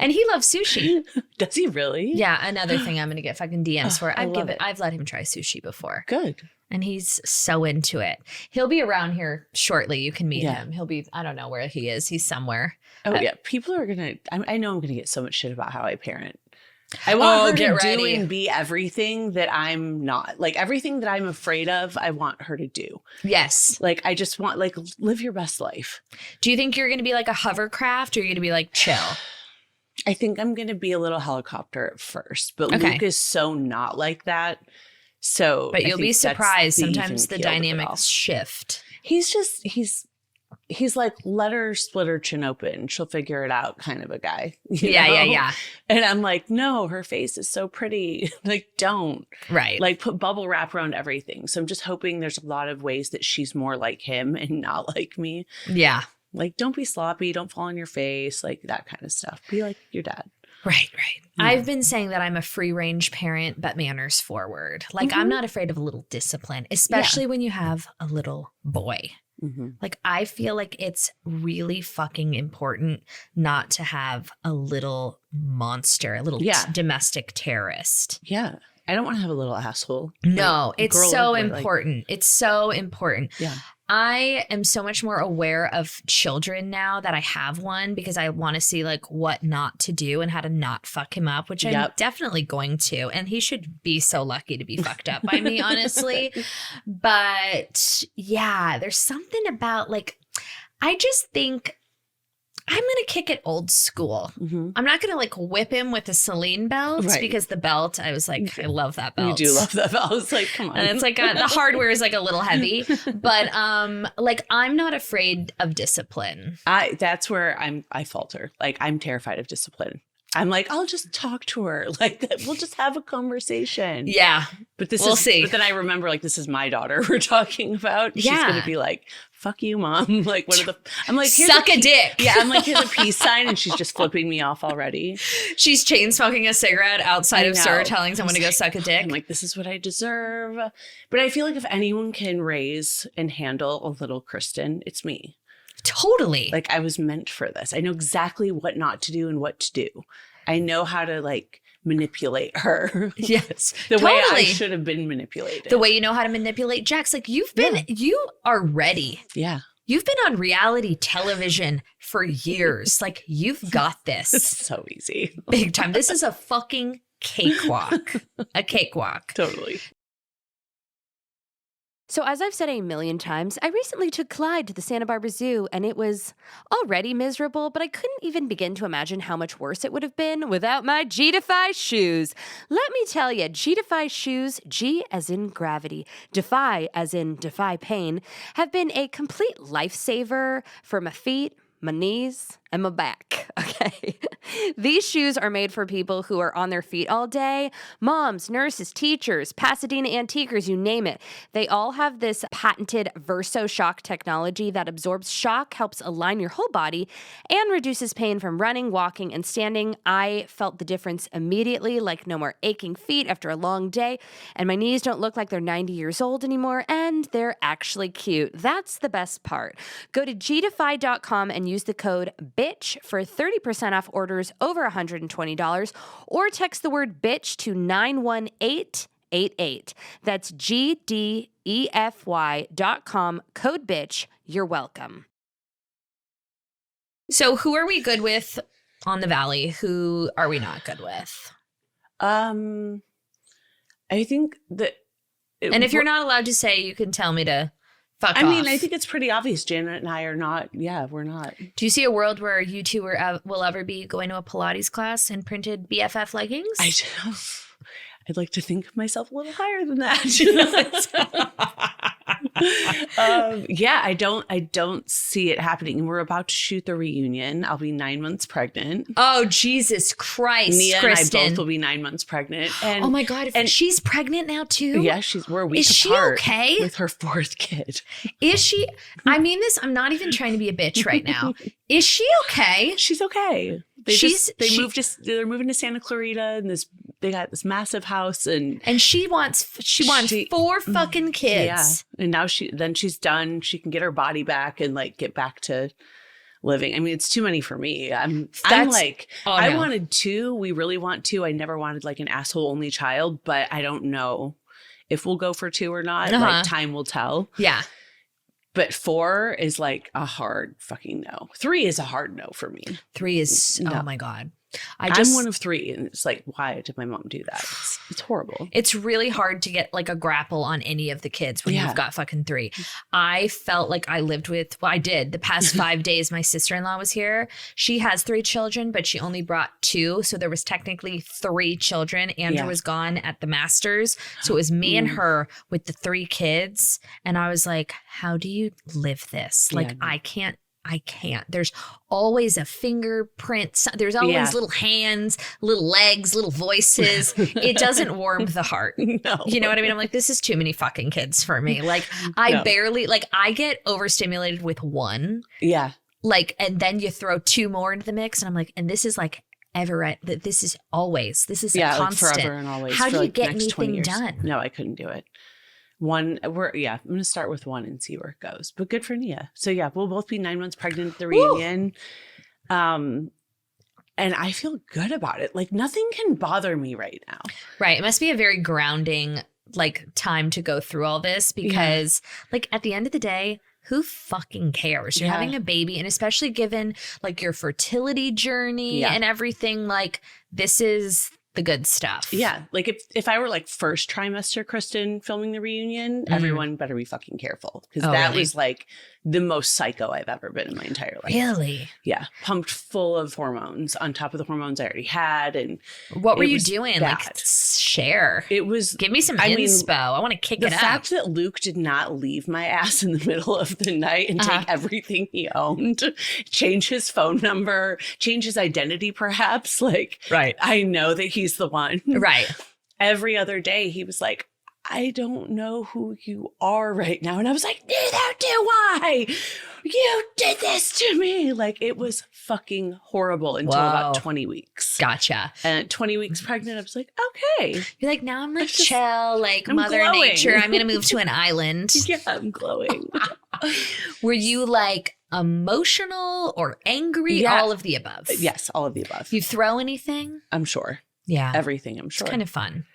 And he loves sushi. Does he really? Yeah. Another thing I'm going to get fucking DMs for. I've let him try sushi before. Good. And he's so into it. He'll be around here shortly. You can meet him. He'll be, I don't know where he is. He's somewhere. Oh, yeah. People are going to, I know I'm going to get so much shit about how I parent. I want her to do and be everything that I'm not. Like, everything that I'm afraid of, I want her to do. Yes. Like, I just want, like, live your best life. Do you think you're going to be like a hovercraft, or you're going to be like chill? I think I'm going to be a little helicopter at first, but Luke is so not like that. So, but you'll be surprised. Sometimes the dynamics shift. He's like, let her split her chin open. She'll figure it out kind of a guy. Yeah. And I'm like, no, her face is so pretty. Like, don't. Right. Like, put bubble wrap around everything. So I'm just hoping there's a lot of ways that she's more like him and not like me. Yeah. Like, don't be sloppy. Don't fall on your face. Like, that kind of stuff. Be like your dad. Right. Yeah. I've been saying that I'm a free range parent, but manners forward. Like, I'm not afraid of a little discipline, especially when you have a little boy. Like, I feel like it's really fucking important not to have a little monster, a little domestic terrorist. Yeah. I don't want to have a little asshole. No, it's so important. It's so important. Yeah. I am so much more aware of children now that I have one, because I want to see like what not to do and how to not fuck him up, which I'm definitely going to. And he should be so lucky to be fucked up by me, honestly. But yeah, there's something about like, I just think I'm going to kick it old school. I'm not going to like whip him with a Celine belt, because the belt, I was like, I love that belt. You do love that belt. I was like, come on. And it's like the hardware is like a little heavy, but like, I'm not afraid of discipline. That's where I falter. Like, I'm terrified of discipline. I'm like, I'll just talk to her. Like, we'll just have a conversation. Yeah. But we'll see. But then I remember, like, this is my daughter we're talking about. She's going to be like, fuck you, mom. Like, I'm like, suck a dick. Yeah. I'm like, here's a peace sign. And she's just flipping me off already. She's chain smoking a cigarette outside of Sir, telling someone to go suck a dick. I'm like, this is what I deserve. But I feel like if anyone can raise and handle a little Kristen, it's me. Totally. Like, I was meant for this. I know exactly what not to do and what to do. I know how to like manipulate her. Yes. The way I should have been manipulated. The way you know how to manipulate Jax. Like, you are ready. Yeah. You've been on reality television for years. Like, you've got this. It's so easy. Big time. This is a fucking cakewalk. A cakewalk. Totally. So, as I've said a million times, I recently took Clyde to the Santa Barbara Zoo, and it was already miserable, but I couldn't even begin to imagine how much worse it would have been without my G-Defy shoes. Let me tell you, G-Defy shoes, G as in gravity, Defy as in defy pain, have been a complete lifesaver for my feet, my knees, and my back, okay? These shoes are made for people who are on their feet all day. Moms, nurses, teachers, Pasadena antiquers, you name it. They all have this patented Verso Shock technology that absorbs shock, helps align your whole body, and reduces pain from running, walking, and standing. I felt the difference immediately, like no more aching feet after a long day, and my knees don't look like they're 90 years old anymore, and they're actually cute. That's the best part. Go to gdefy.com and use the code BITCH for 30% off orders over $120, or text the word BITCH to 91888. That's gdefy.com, code BITCH. You're welcome. So who are we good with on the Valley? Who are we not good with? I think that... And if you're not allowed to say, you can tell me to fuck off. I mean, I think it's pretty obvious Janet and I are not. Yeah, we're not. Do you see a world where you two will ever be going to a Pilates class in printed BFF leggings? I'd like to think of myself a little higher than that. Yeah, I don't see it happening. We're about to shoot the reunion. I'll be 9 months pregnant. Oh, Jesus Christ, Nia Kristen. and I both will be 9 months pregnant. And, oh my God, and she's pregnant now too? Yeah, we're a week Is she apart okay? with her fourth kid. Is she? I mean this, I'm not even trying to be a bitch right now. Is she okay? She's okay. They're moving to Santa Clarita, and they got this massive house, and she wants 4 fucking kids. Yeah, and now she's done. She can get her body back and like get back to living. I mean, it's too many for me. I'm like, I wanted 2. We really want 2. I never wanted like an asshole only child, but I don't know if we'll go for 2 or not. Like time will tell. Yeah. But 4 is like a hard fucking no. 3 is a hard no for me. 3 is, oh my God. I'm one of 3, and it's like, why did my mom do that? It's horrible. It's really hard to get like a grapple on any of the kids when you've got fucking 3. I felt like I lived with, I did. The past 5 days, my sister-in-law was here. She has 3 children, but she only brought 2. So there was technically 3 children. Andrew was gone at the Masters. So it was me and her with the 3 kids. And I was like, how do you live this? Like, I can't. There's always a fingerprint. There's always little hands, little legs, little voices. It doesn't warm the heart. No. You know what I mean? I'm like, this is too many fucking kids for me. Like, I get overstimulated with 1. Yeah. Like, and then you throw 2 more into the mix. And I'm like, and this is like this is always, this is a constant. Like forever and always. How do you get anything done? No, I couldn't do it. I'm going to start with 1 and see where it goes. But good for Nia. So yeah, we'll both be 9 months pregnant at the reunion. And I feel good about it. Like nothing can bother me right now. Right. It must be a very grounding like time to go through all this because like at the end of the day, who fucking cares? You're having a baby, and especially given like your fertility journey and everything, like this is the good stuff. Yeah. Like if I were like first trimester Kristen filming the reunion, everyone better be fucking careful. Because that was like the most psycho I've ever been in my entire life. Really? Yeah. Pumped full of hormones on top of the hormones I already had. And what were you doing? Bad. Like share. It was. Give me some inspo. I want to kick it up. The fact that Luke did not leave my ass in the middle of the night and take everything he owned, change his phone number, change his identity perhaps. Like, I know that he's the one. Right. Every other day he was like, I don't know who you are right now. And I was like, neither do I. You did this to me. Like it was fucking horrible until about 20 weeks. Gotcha. And at 20 weeks pregnant, I was like, okay. You're like, now I'm like chill, like I'm Mother glowing. Nature. I'm going to move to an island. Yeah, I'm glowing. Were you like emotional or angry? Yeah. All of the above. Yes, all of the above. You throw anything? I'm sure. Yeah. Everything, I'm sure. It's kind of fun.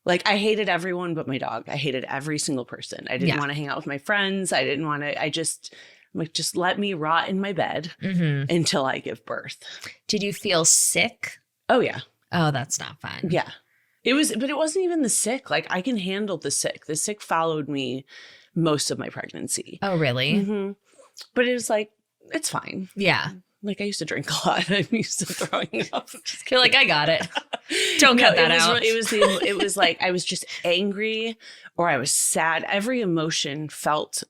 Like I hated everyone but my dog. I hated every single person. I didn't want to hang out with my friends. I didn't want to, I'm like, just let me rot in my bed until I give birth. Did you feel sick? Oh yeah. Oh, that's not fun. Yeah. But it wasn't even the sick. Like I can handle the sick. The sick followed me most of my pregnancy. Oh, really? Mm-hmm. But it was like, it's fine. Yeah. Like I used to drink a lot. I'm used to throwing up. You're like, I got it. Don't cut that out. It was like I was just angry or I was sad. Every emotion felt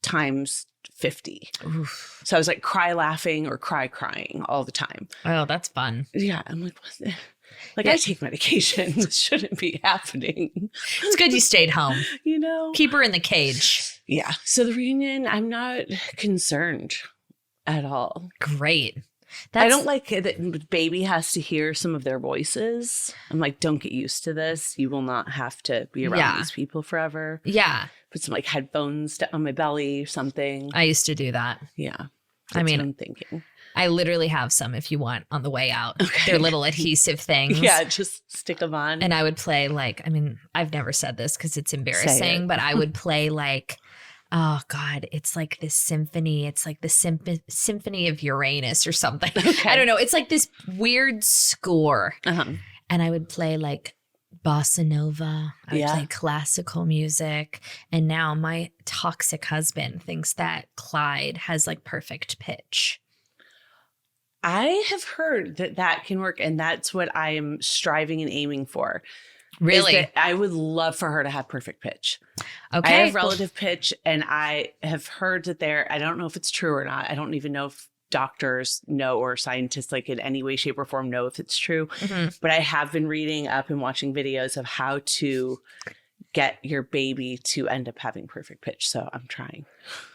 times 50. Oof. So I was like cry laughing or cry crying all the time. Oh, that's fun. Yeah. I'm like, I take medication. This shouldn't be happening. It's good you stayed home. You know? Keep her in the cage. Yeah. So the reunion, I'm not concerned at all. Great. I don't like that baby has to hear some of their voices. I'm like, don't get used to this. You will not have to be around these people forever. Yeah. Put some like headphones on my belly or something. I used to do that. Yeah. I mean, what I'm thinking. I literally have some if you want on the way out. Okay. They're little adhesive things. Yeah, just stick them on. And I would play like, I mean, I've never said this because it's embarrassing, but I would play like, oh God, it's like this symphony. It's like the symphony of Uranus or something. Okay. I don't know. It's like this weird score. Uh-huh. And I would play like bossa nova. I would play classical music. And now my toxic husband thinks that Clyde has like perfect pitch. I have heard that can work. And that's what I am striving and aiming for. Really? I would love for her to have perfect pitch. Okay. I have relative pitch, and I have heard that I don't know if it's true or not. I don't even know if doctors know or scientists like in any way, shape, or form know if it's true. Mm-hmm. But I have been reading up and watching videos of how to get your baby to end up having perfect pitch. So I'm trying.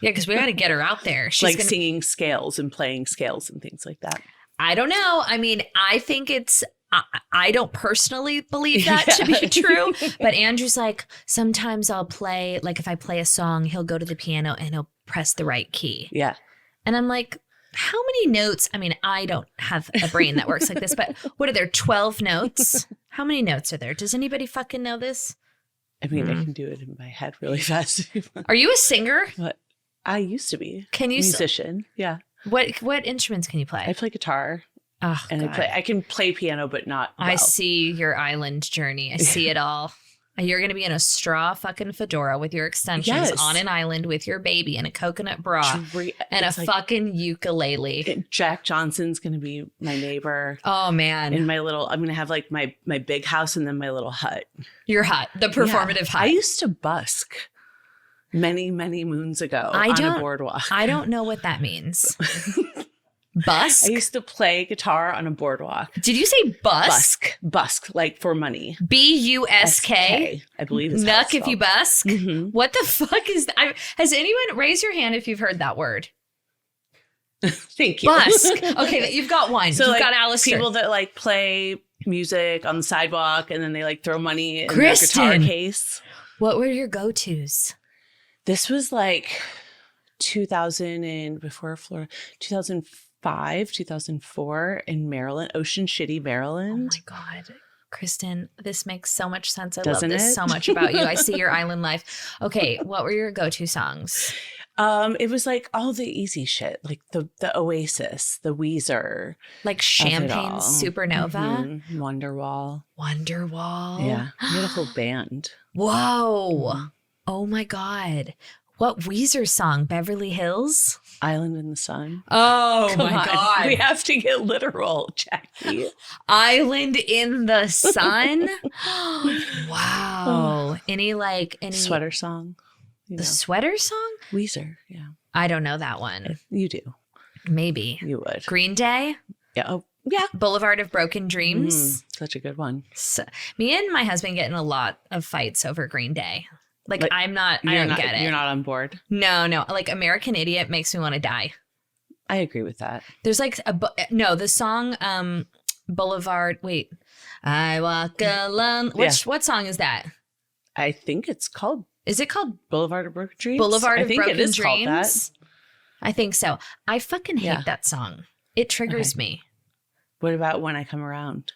Yeah, because we got to get her out there. She's like singing scales and playing scales and things like that. I don't know. I mean, I think I don't personally believe that to be true, but Andrew's like, sometimes I'll play, like if I play a song, he'll go to the piano and he'll press the right key. Yeah. And I'm like, how many notes? I mean, I don't have a brain that works like this, but what are there, 12 notes? How many notes are there? Does anybody fucking know this? I mean, I can do it in my head really fast. Are you a singer? But I used to be. Can you? Musician. Yeah. What instruments can you play? I play guitar. Oh, and God. I can play piano, but not well. I see your island journey. I see it all. You're going to be in a straw fucking fedora with your extensions on an island with your baby in a coconut bra and a fucking ukulele. Jack Johnson's going to be my neighbor. Oh, man. In my little, I'm going to have like my big house and then my little hut. Your hut, the performative hut. I used to busk many, many moons ago on a boardwalk. I don't know what that means. Busk? I used to play guitar on a boardwalk. Did you say busk? Busk, like for money. Busk? I believe it's Nuck if you busk? Mm-hmm. What the fuck is that? Has anyone, raise your hand if you've heard that word. Thank you. Busk. Okay, you've got one. So you've like, got Alistair. people that like play music on the sidewalk and then they like throw money in Kristen, their guitar case. What were your go-tos? This was like 2000 and before Florida, 2005, 2004 in Maryland, Ocean City, Maryland. Oh my God. Kristen, this makes so much sense. I Doesn't love this it? so much about you. I see your island life. Okay, what were your go-to songs? It was like all the easy shit, like the Oasis, the Weezer, like Champagne Supernova, Wonderwall. Yeah, we had a whole band. Whoa! Oh my God! What Weezer song? Beverly Hills? Island in the Sun. Oh Come my on. God! We have to get literal, Jackie. Island in the Sun. Wow! Any sweater song? The sweater song? Weezer, yeah. I don't know that one. You do. Maybe. You would. Green Day? Yeah. Oh, yeah. Boulevard of Broken Dreams? Such a good one. So, me and my husband get in a lot of fights over Green Day. Like I don't get it. You're not on board? No. Like American Idiot makes me want to die. I agree with that. There's like the song Boulevard. Wait. I walk alone. What song is that? I think it's called. Is it called Boulevard of Broken Dreams? Boulevard of Broken it is Dreams? Called that. I think so. I fucking hate that song. It triggers me. What about When I Come Around?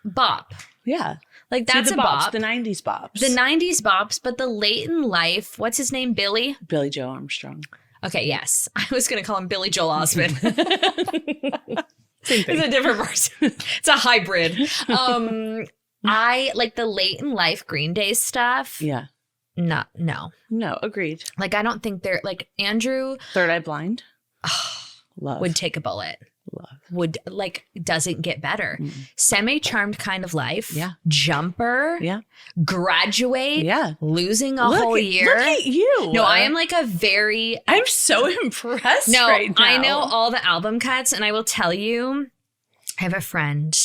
Bop. Yeah. Like that's the a bop. The 90s bops. The 90s bops, but the late in life, what's his name? Billy Joe Armstrong. Okay, yes. I was going to call him Billy Joel Osment. Same thing. It's a different person. It's a hybrid. I like the late in life Green Day stuff. Yeah. No. No, agreed. Like, I don't think they're like Andrew. Third Eye Blind. Love. Would take a bullet. Love. Doesn't get better. Semi-Charmed Kind of Life. Yeah. Jumper. Yeah. Graduate. Yeah. Losing a whole year. Look at you. No, I am like a very. I'm so impressed No, right now. I know all the album cuts, and I will tell you, I have a friend.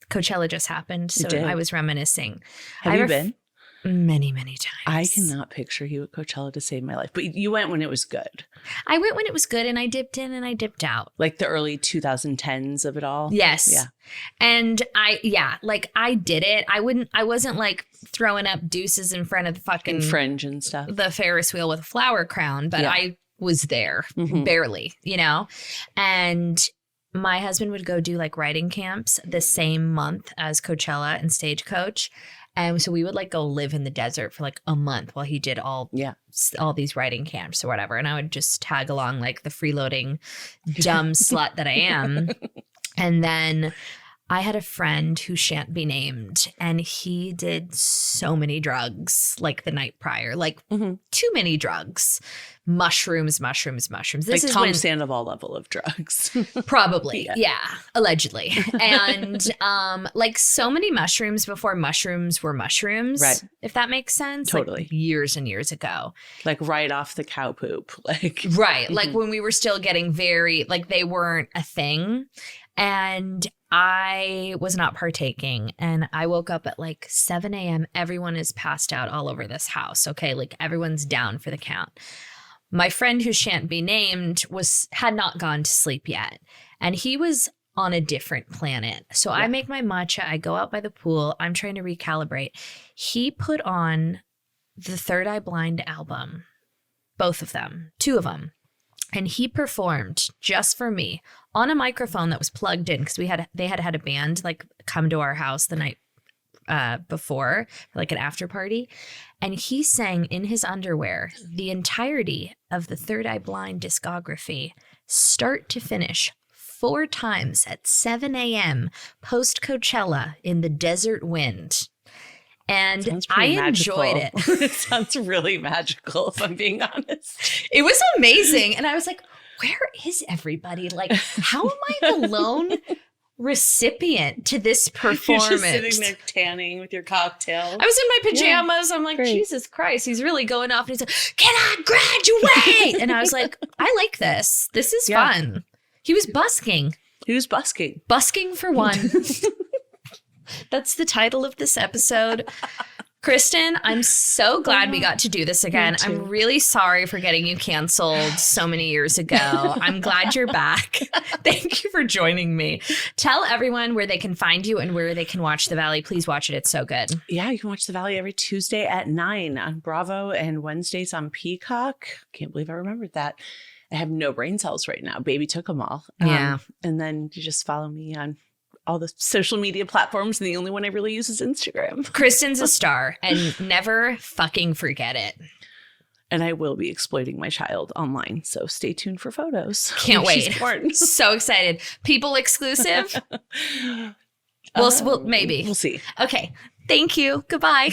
Coachella just happened, so I was reminiscing. Have you been? Many, many times. I cannot picture you at Coachella to save my life. But you went when it was good. I went when it was good, and I dipped in and I dipped out. Like the early 2010s of it all? Yes. Yeah. And I did it. I wasn't like throwing up deuces in front of the fucking Fringe and stuff. The Ferris wheel with a flower crown, but I was there barely, and my husband would go do like writing camps the same month as Coachella and Stagecoach. And so we would like go live in the desert for like a month while he did all these writing camps or whatever. And I would just tag along like the freeloading dumb slut that I am. And then I had a friend who shan't be named, and he did so many drugs like the night prior, like too many drugs, mushrooms. This like is Tom Sandoval level of drugs. Probably. Yeah. Allegedly. And like so many mushrooms before mushrooms were mushrooms. Right. If that makes sense. Totally. Like years and years ago. Like right off the cow poop. Like right. Like when we were still getting very, like they weren't a thing. And I was not partaking, and I woke up at like 7 a.m. Everyone is passed out all over this house. Okay. Like everyone's down for the count. My friend who shan't be named had not gone to sleep yet, and he was on a different planet. So I make my matcha. I go out by the pool. I'm trying to recalibrate. He put on the Third Eye Blind album, both of them, two of them. And he performed just for me on a microphone that was plugged in because they had a band like come to our house the night before, like an after party. And he sang in his underwear the entirety of the Third Eye Blind discography, start to finish, 4 times at 7 a.m. post Coachella in the desert wind. And I enjoyed it. It sounds really magical, if I'm being honest. It was amazing. And I was like, where is everybody? Like, how am I the lone recipient to this performance? You're just sitting there tanning with your cocktail. I was in my pajamas. I'm like, great. Jesus Christ, he's really going off. And he's like, can I graduate? And I was like, I like this. This is fun. He was busking. Busking for one. That's the title of this episode. Kristen, I'm so glad we got to do this again. I'm really sorry for getting you canceled so many years ago. I'm glad you're back. Thank you for joining me. Tell everyone where they can find you and where they can watch The Valley. Please watch it. It's so good. Yeah, you can watch The Valley every Tuesday at 9 on Bravo and Wednesdays on Peacock. Can't believe I remembered that. I have no brain cells right now. Baby took them all. Yeah. And then you just follow me on all the social media platforms, and the only one I really use is Instagram. Kristen's a star, and never fucking forget it. And I will be exploiting my child online, so stay tuned for photos. Can't wait. So excited. People exclusive? We'll maybe. We'll see. Okay. Thank you. Goodbye.